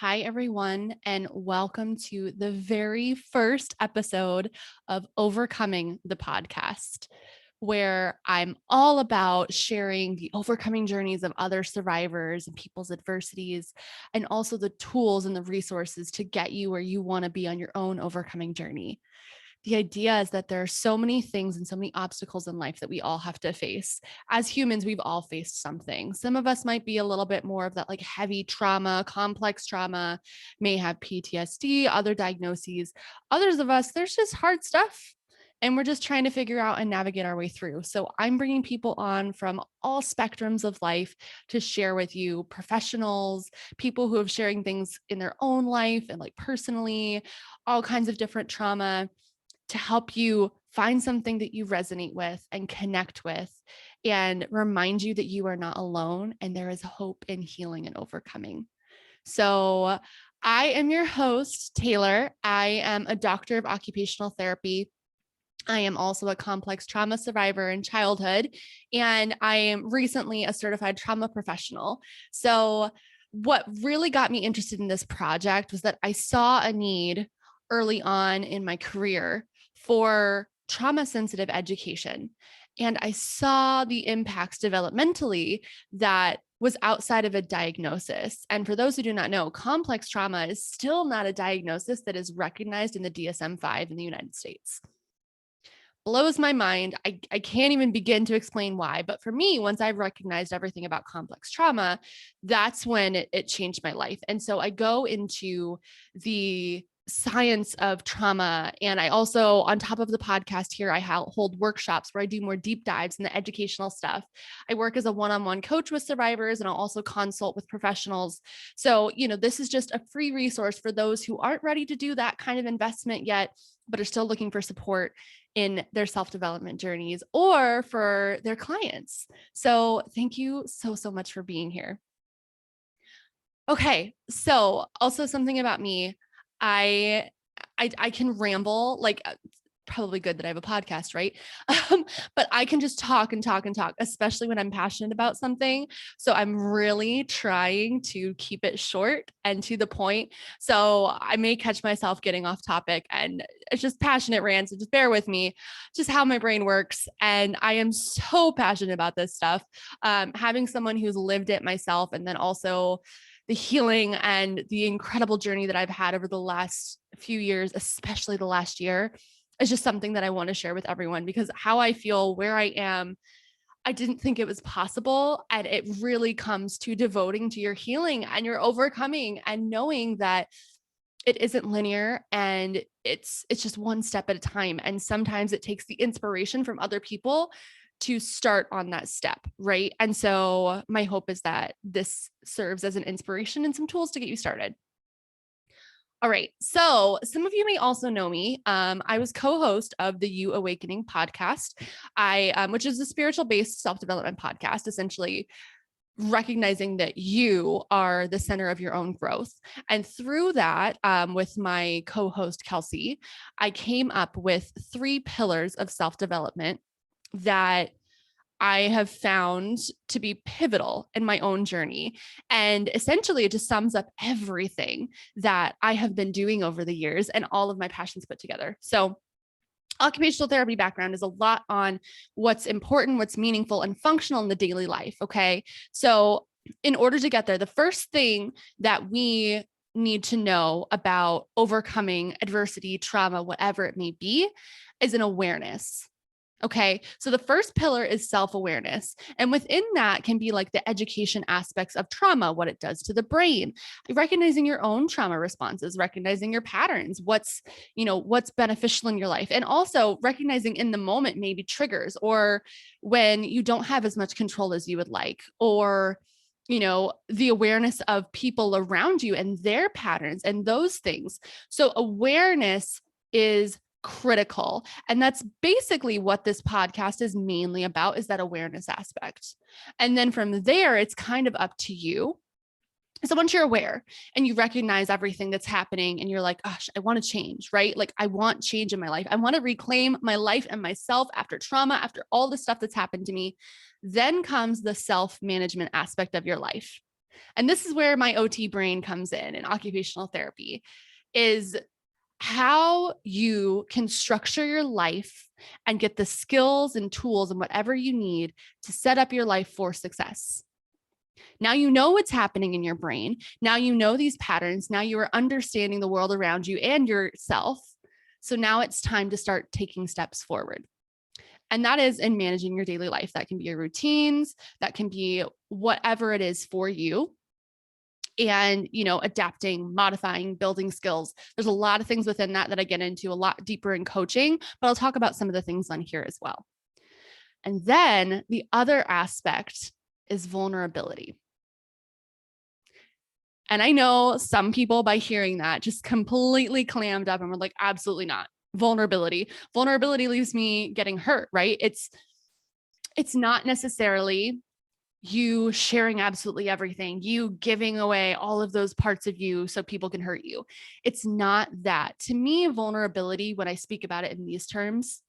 Hi, everyone, and welcome to the very first episode of Overcoming the Podcast, where I'm all about sharing the overcoming journeys of other survivors and people's adversities, and also the tools and the resources to get you where you want to be on your own overcoming journey. The idea is that there are so many things and so many obstacles in life that we all have to face. As humans, we've all faced something. Some of us might be a little bit more of that like heavy trauma, complex trauma, may have PTSD, other diagnoses. Others of us, there's just hard stuff. And we're just trying to figure out and navigate our way through. So I'm bringing people on from all spectrums of life to share with you, professionals, people who have sharing things in their own life and like personally, all kinds of different trauma, to help you find something that you resonate with and connect with and remind you that you are not alone and there is hope in healing and overcoming. So I am your host, Taylor. I am a doctor of occupational therapy. I am also a complex trauma survivor in childhood, and I am recently a certified trauma professional. So what really got me interested in this project was that I saw a need early on in my career for trauma sensitive education. And I saw the impacts developmentally that was outside of a diagnosis. And for those who do not know, complex trauma is still not a diagnosis that is recognized in the DSM-5 in the United States. Blows my mind. I can't even begin to explain why. But for me, once I recognized everything about complex trauma, that's when it changed my life. And so I go into the science of trauma. And I also, on top of the podcast here, I hold workshops where I do more deep dives in the educational stuff. I work as a one-on-one coach with survivors, and I'll also consult with professionals. So, this is just a free resource for those who aren't ready to do that kind of investment yet, but are still looking for support in their self-development journeys or for their clients. So thank you so much for being here. Okay, so also something about me, I can ramble, like probably good that I have a podcast, right? But I can just talk and talk and talk, especially when I'm passionate about something. So I'm really trying to keep it short and to the point. So I may catch myself getting off topic, and it's just passionate rants. So just bear with me, just how my brain works. And I am so passionate about this stuff. Having someone who's lived it myself, and then also the healing and the incredible journey that I've had over the last few years, especially the last year, is just something that I want to share with everyone, because how I feel, where I am, I didn't think it was possible. And it really comes to devoting to your healing and your overcoming and knowing that it isn't linear, and it's just one step at a time. And sometimes it takes the inspiration from other people to start on that step, right? And so my hope is that this serves as an inspiration and some tools to get you started. All right. So some of you may also know me. I was co-host of the You Awakening podcast, which is a spiritual-based self-development podcast, essentially recognizing that you are the center of your own growth. And through that, with my co-host, Kelsey, I came up with 3 pillars of self-development that I have found to be pivotal in my own journey. And essentially, it just sums up everything that I have been doing over the years and all of my passions put together. So occupational therapy background is a lot on what's important, what's meaningful and functional in the daily life. Okay. So in order to get there, the first thing that we need to know about overcoming adversity, trauma, whatever it may be, is an awareness. Okay. So the first pillar is self-awareness. And within that can be like the education aspects of trauma, what it does to the brain, recognizing your own trauma responses, recognizing your patterns, what's beneficial in your life. And also recognizing in the moment, maybe triggers, or when you don't have as much control as you would like, or the awareness of people around you and their patterns and those things. So awareness is critical. And that's basically what this podcast is mainly about, is that awareness aspect. And then from there, it's kind of up to you. So once you're aware and you recognize everything that's happening and you're like, gosh, I want to change, right? Like I want change in my life. I want to reclaim my life and myself after trauma, after all the stuff that's happened to me. Then comes the self-management aspect of your life. And this is where my OT brain comes in occupational therapy, is how you can structure your life and get the skills and tools and whatever you need to set up your life for success. Now you know what's happening in your brain. Now you know these patterns. Now you are understanding the world around you and yourself. So now it's time to start taking steps forward. And that is in managing your daily life. That can be your routines, that can be whatever it is for you. And, adapting, modifying, building skills. There's a lot of things within that I get into a lot deeper in coaching, but I'll talk about some of the things on here as well. And then the other aspect is vulnerability. And I know some people, by hearing that, just completely clammed up and were like, absolutely not. Vulnerability leaves me getting hurt, right? It's not necessarily you sharing absolutely everything, you giving away all of those parts of you so people can hurt you. It's not that. To me, vulnerability, when I speak about it in these terms,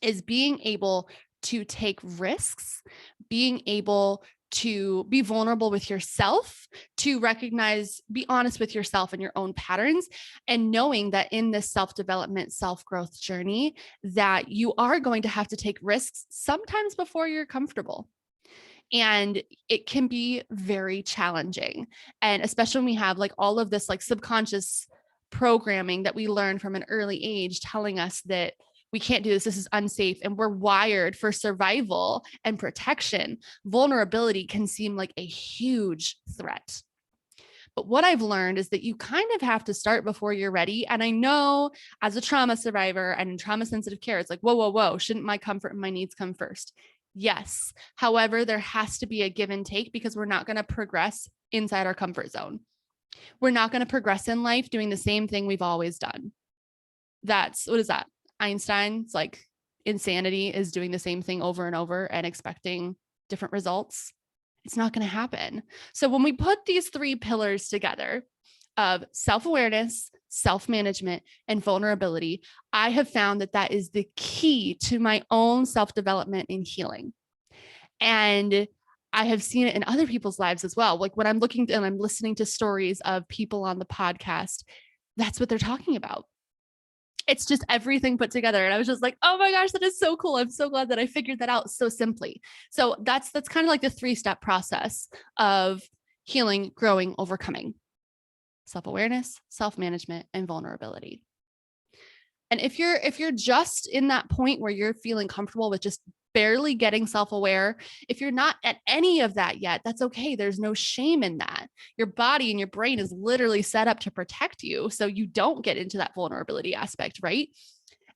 is being able to take risks, being able to be vulnerable with yourself, to recognize, be honest with yourself and your own patterns, and knowing that in this self-development, self-growth journey, that you are going to have to take risks sometimes before you're comfortable. And it can be very challenging. And especially when we have like all of this like subconscious programming that we learn from an early age telling us that we can't do this, this is unsafe, and we're wired for survival and protection. Vulnerability can seem like a huge threat. But what I've learned is that you kind of have to start before you're ready. And I know as a trauma survivor and in trauma sensitive care, it's like, whoa, shouldn't my comfort and my needs come first? Yes. However, there has to be a give and take, because we're not going to progress inside our comfort zone. We're not going to progress in life doing the same thing we've always done. What is that? Einstein's like insanity is doing the same thing over and over and expecting different results. It's not going to happen. So when we put these three pillars together of self-awareness, self-management, and vulnerability, I have found that is the key to my own self-development and healing. And I have seen it in other people's lives as well. Like when I'm looking and I'm listening to stories of people on the podcast, that's what they're talking about. It's just everything put together. And I was just like, oh my gosh, that is so cool. I'm so glad that I figured that out so simply. So that's kind of like the 3-step process of healing, growing, overcoming: self-awareness, self-management, and vulnerability. And if you're just in that point where you're feeling comfortable with just barely getting self-aware, if you're not at any of that yet, that's okay. There's no shame in that. Your body and your brain is literally set up to protect you, so you don't get into that vulnerability aspect, right?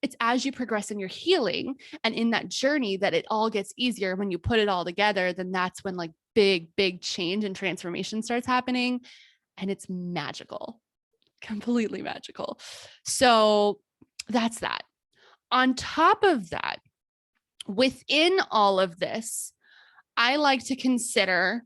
It's as you progress in your healing and in that journey that it all gets easier. When you put it all together, then that's when like big change and transformation starts happening. And it's magical, completely magical. So that's that. On top of that, within all of this, I like to consider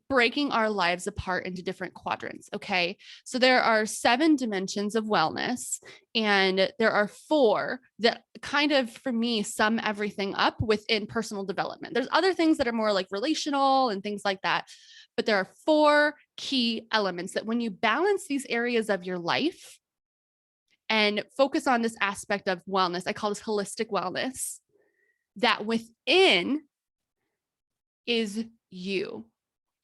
breaking our lives apart into different quadrants. Okay. So there are 7 dimensions of wellness, and there are 4 that kind of, for me, sum everything up within personal development. There's other things that are more like relational and things like that, but there are 4 key elements that when you balance these areas of your life and focus on this aspect of wellness, I call this holistic wellness, that within is you.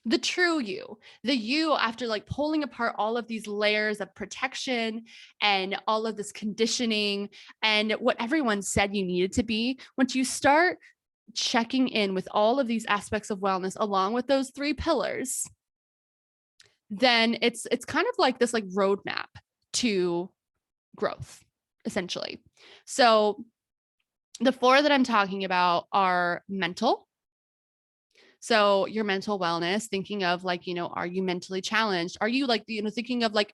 The true you, the you after like pulling apart all of these layers of protection and all of this conditioning and what everyone said you needed to be. Once you start checking in with all of these aspects of wellness along with those 3 pillars, then it's kind of like this like roadmap to growth, essentially. So the 4 that I'm talking about are mental. So your mental wellness, thinking of like, are you mentally challenged? Are you like, thinking of like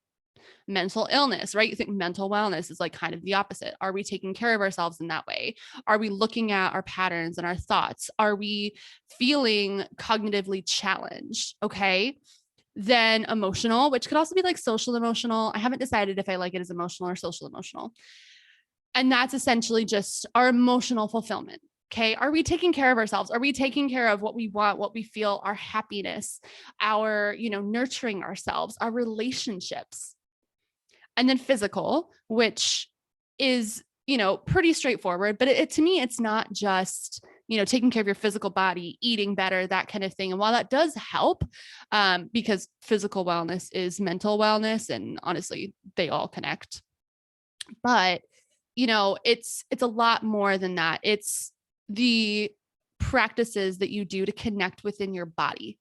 mental illness, right? You think mental wellness is like kind of the opposite. Are we taking care of ourselves in that way? Are we looking at our patterns and our thoughts? Are we feeling cognitively challenged? Okay. Then emotional, which could also be like social emotional. I haven't decided if I like it as emotional or social emotional. And that's essentially just our emotional fulfillment. Okay. Are we taking care of ourselves? Are we taking care of what we want, what we feel, our happiness, our, nurturing ourselves, our relationships? And then physical, which is, pretty straightforward, but to me, it's not just, taking care of your physical body, eating better, that kind of thing. And while that does help, because physical wellness is mental wellness, and honestly, they all connect. But, it's a lot more than that. It's the practices that you do to connect within your body,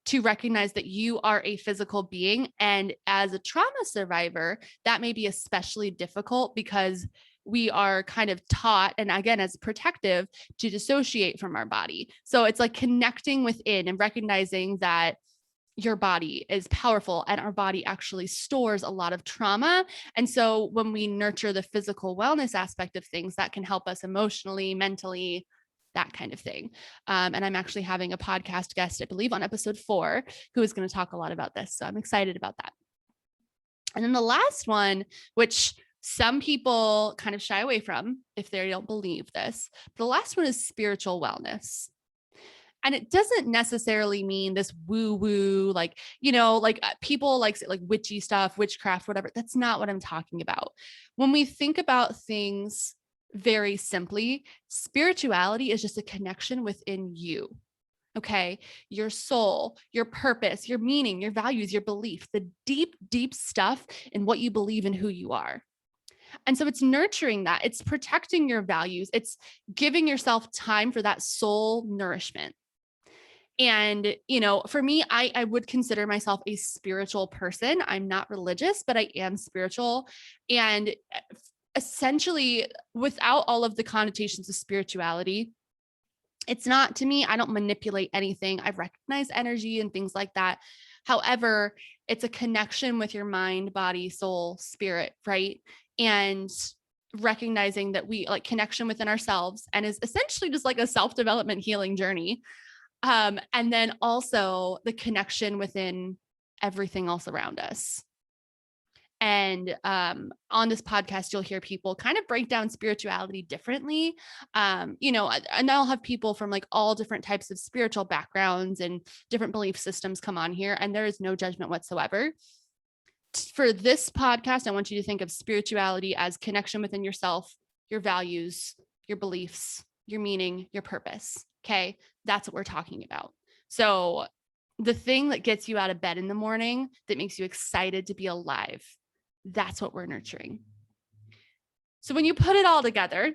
to recognize that you are a physical being. And as a trauma survivor, that may be especially difficult because we are kind of taught, and again, as protective, to dissociate from our body. So it's like connecting within and recognizing that your body is powerful and our body actually stores a lot of trauma. And so when we nurture the physical wellness aspect of things, that can help us emotionally, mentally, that kind of thing. And I'm actually having a podcast guest, I believe on episode 4, who is going to talk a lot about this. So I'm excited about that. And then the last one, which some people kind of shy away from if they don't believe this, the last one is spiritual wellness. And it doesn't necessarily mean this woo woo, like, people like witchy stuff, witchcraft, whatever. That's not what I'm talking about. When we think about things very simply, spirituality is just a connection within you. Okay. Your soul, your purpose, your meaning, your values, your belief, the deep, deep stuff in what you believe in who you are. And so it's nurturing that. It's protecting your values. It's giving yourself time for that soul nourishment. And, for me, I would consider myself a spiritual person. I'm not religious, but I am spiritual. And essentially, without all of the connotations of spirituality, it's not, to me, I don't manipulate anything. I recognize energy and things like that. However, it's a connection with your mind, body, soul, spirit, right? And recognizing that we like connection within ourselves, and is essentially just like a self-development healing journey. And then also the connection within everything else around us. And on this podcast, you'll hear people kind of break down spirituality differently. And I'll have people from like all different types of spiritual backgrounds and different belief systems come on here, and there is no judgment whatsoever. For this podcast, I want you to think of spirituality as connection within yourself, your values, your beliefs, your meaning, your purpose. Okay. That's what we're talking about. So the thing that gets you out of bed in the morning, that makes you excited to be alive, that's what we're nurturing. So when you put it all together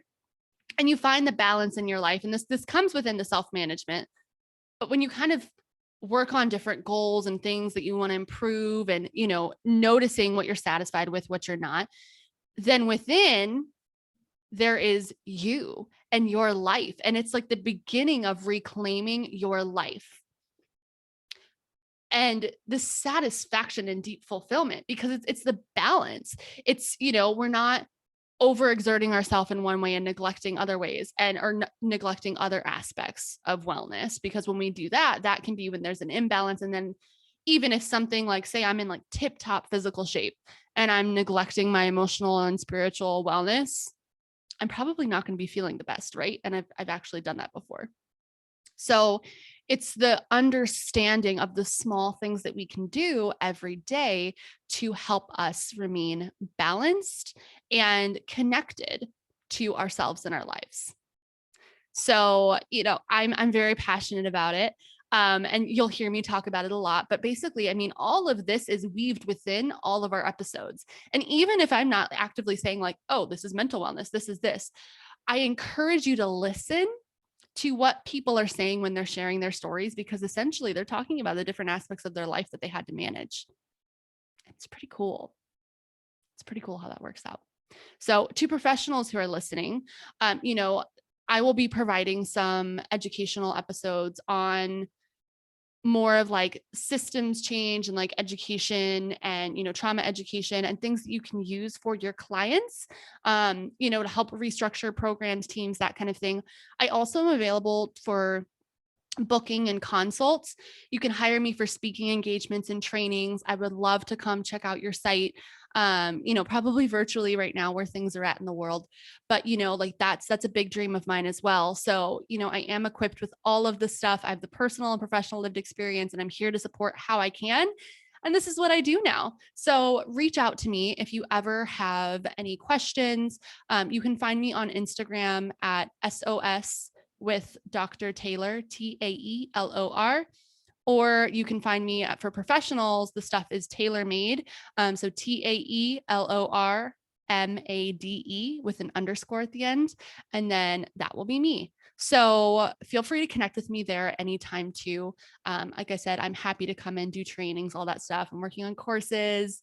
and you find the balance in your life, and this comes within the self-management, but when you kind of work on different goals and things that you want to improve, and, noticing what you're satisfied with, what you're not, then within there is you and your life. And it's like the beginning of reclaiming your life and the satisfaction and deep fulfillment, because it's the balance. It's, we're not overexerting ourselves in one way and neglecting other ways, or neglecting other aspects of wellness. Because when we do that, that can be when there's an imbalance. And then even if something like, say I'm in like tip top physical shape and I'm neglecting my emotional and spiritual wellness, I'm probably not going to be feeling the best, right? And I've actually done that before. So it's the understanding of the small things that we can do every day to help us remain balanced and connected to ourselves and our lives. So, I'm very passionate about it. And you'll hear me talk about it a lot, but basically, all of this is weaved within all of our episodes. And even if I'm not actively saying like, oh, this is mental wellness, this is this, I encourage you to listen to what people are saying when they're sharing their stories, because essentially they're talking about the different aspects of their life that they had to manage. It's pretty cool. It's pretty cool how that works out. So to professionals who are listening, I will be providing some educational episodes on more of like systems change and like education and, trauma education and things that you can use for your clients, to help restructure programs, teams, that kind of thing. I also am available for booking and consults, you can hire me for speaking engagements and trainings. I would love to come check out your site. Probably virtually right now where things are at in the world, but like that's a big dream of mine as well. So, I am equipped with all of this stuff. I have the personal and professional lived experience, and I'm here to support how I can. And this is what I do now. So reach out to me if you ever have any questions. You can find me on Instagram at SOS with Dr. Taylor, Taelor. Or you can find me for professionals. The stuff is tailor made. So TAELORMADE with an underscore at the end. And then that will be me. So feel free to connect with me there anytime too. Like I said, I'm happy to come in, do trainings, all that stuff. I'm working on courses,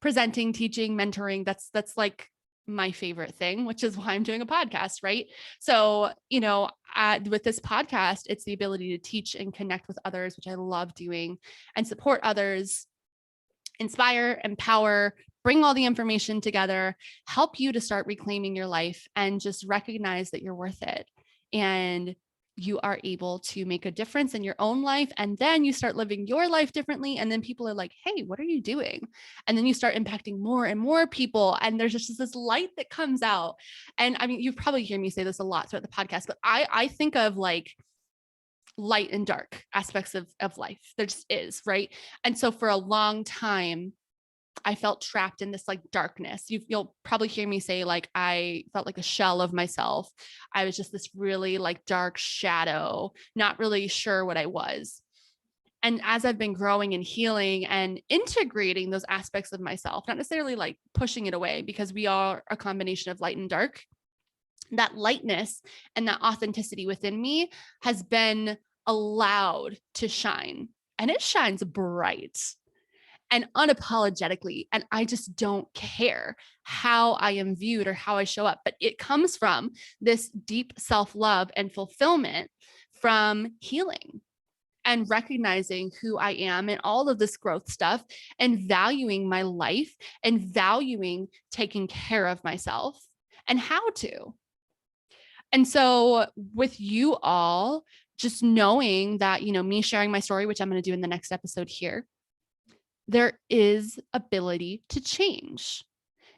presenting, teaching, mentoring. That's like my favorite thing, which is why I'm doing a podcast, right? So, with this podcast, it's the ability to teach and connect with others, which I love doing, and support others, inspire, empower, bring all the information together, help you to start reclaiming your life and just recognize that you're worth it. And you are able to make a difference in your own life. And then you start living your life differently. And then people are like, hey, what are you doing? And then you start impacting more and more people. And there's just this light that comes out. And I mean, you've probably heard me say this a lot throughout the podcast, but I think of like light and dark aspects of life. There just is, right? And so for a long time, I felt trapped in this like darkness. You'll probably hear me say like I felt like a shell of myself. I was just this really like dark shadow, not really sure what I was. And as I've been growing and healing and integrating those aspects of myself, not necessarily like pushing it away, because we are a combination of light and dark, that lightness and that authenticity within me has been allowed to shine, and it shines bright and unapologetically. And I just don't care how I am viewed or how I show up, but it comes from this deep self-love and fulfillment from healing and recognizing who I am and all of this growth stuff, and valuing my life and valuing taking care of myself and how to. And so with you all, just knowing that, me sharing my story, which I'm going to do in the next episode here, there is ability to change,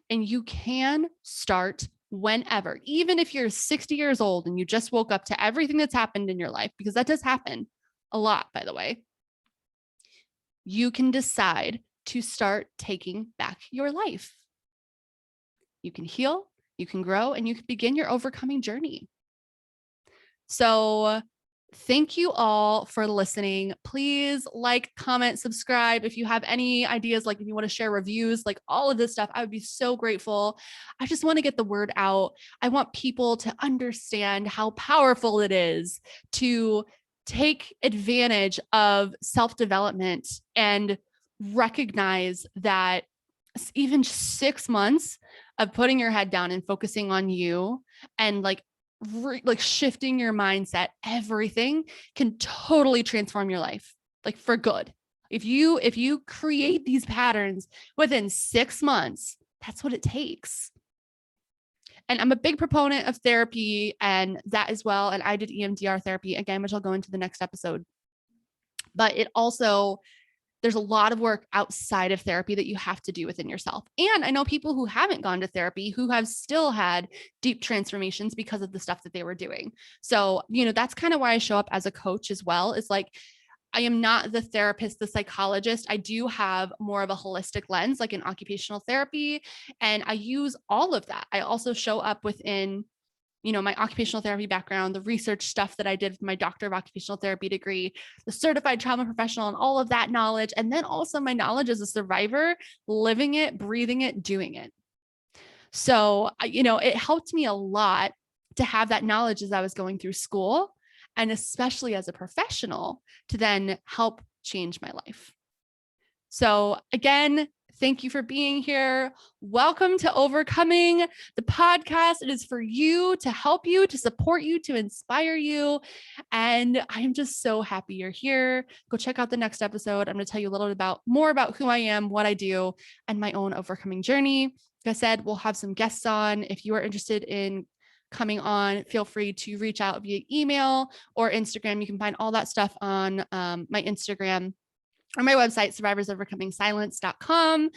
and you can start whenever, even if you're 60 years old and you just woke up to everything that's happened in your life, because that does happen a lot, by the way. You can decide to start taking back your life. You can heal, you can grow, and you can begin your overcoming journey. So thank you all for listening. Please like, comment, subscribe. If you have any ideas, like if you want to share reviews, like all of this stuff, I would be so grateful. I just want to get the word out. I want people to understand how powerful it is to take advantage of self-development and recognize that even just 6 months of putting your head down and focusing on you and like shifting your mindset, everything can totally transform your life, like for good. If you create these patterns within 6 months, that's what it takes. And I'm a big proponent of therapy and that as well. And I did EMDR therapy again, which I'll go into the next episode. But it also, there's a lot of work outside of therapy that you have to do within yourself. And I know people who haven't gone to therapy who have still had deep transformations because of the stuff that they were doing. So, that's kind of why I show up as a coach as well. Is like, I am not the therapist, the psychologist. I do have more of a holistic lens, like in occupational therapy. And I use all of that. I also show up within my occupational therapy background, the research stuff that I did with my doctor of occupational therapy degree, the certified trauma professional, and all of that knowledge. And then also my knowledge as a survivor, living it, breathing it, doing it. So, it helped me a lot to have that knowledge as I was going through school, and especially as a professional to then help change my life. So again, thank you for being here. Welcome to Overcoming, the podcast. It is for you, to help you, to support you, to inspire you. And I'm just so happy you're here. Go check out the next episode. I'm going to tell you a little bit more about who I am, what I do, and my own overcoming journey. Like I said, we'll have some guests on. If you are interested in coming on, feel free to reach out via email or Instagram. You can find all that stuff on my Instagram or my website, survivorsovercomingsilence.com.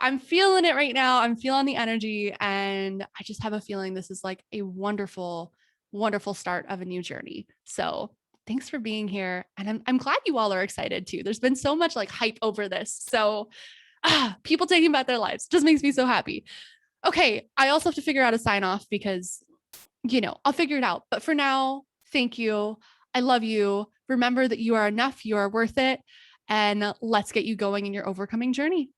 I'm feeling it right now. I'm feeling the energy. And I just have a feeling this is like a wonderful, wonderful start of a new journey. So thanks for being here. And I'm glad you all are excited too. There's been so much like hype over this. So people taking about their lives just makes me so happy. Okay. I also have to figure out a sign off because, I'll figure it out. But for now, thank you. I love you. Remember that you are enough. You are worth it. And let's get you going in your overcoming journey.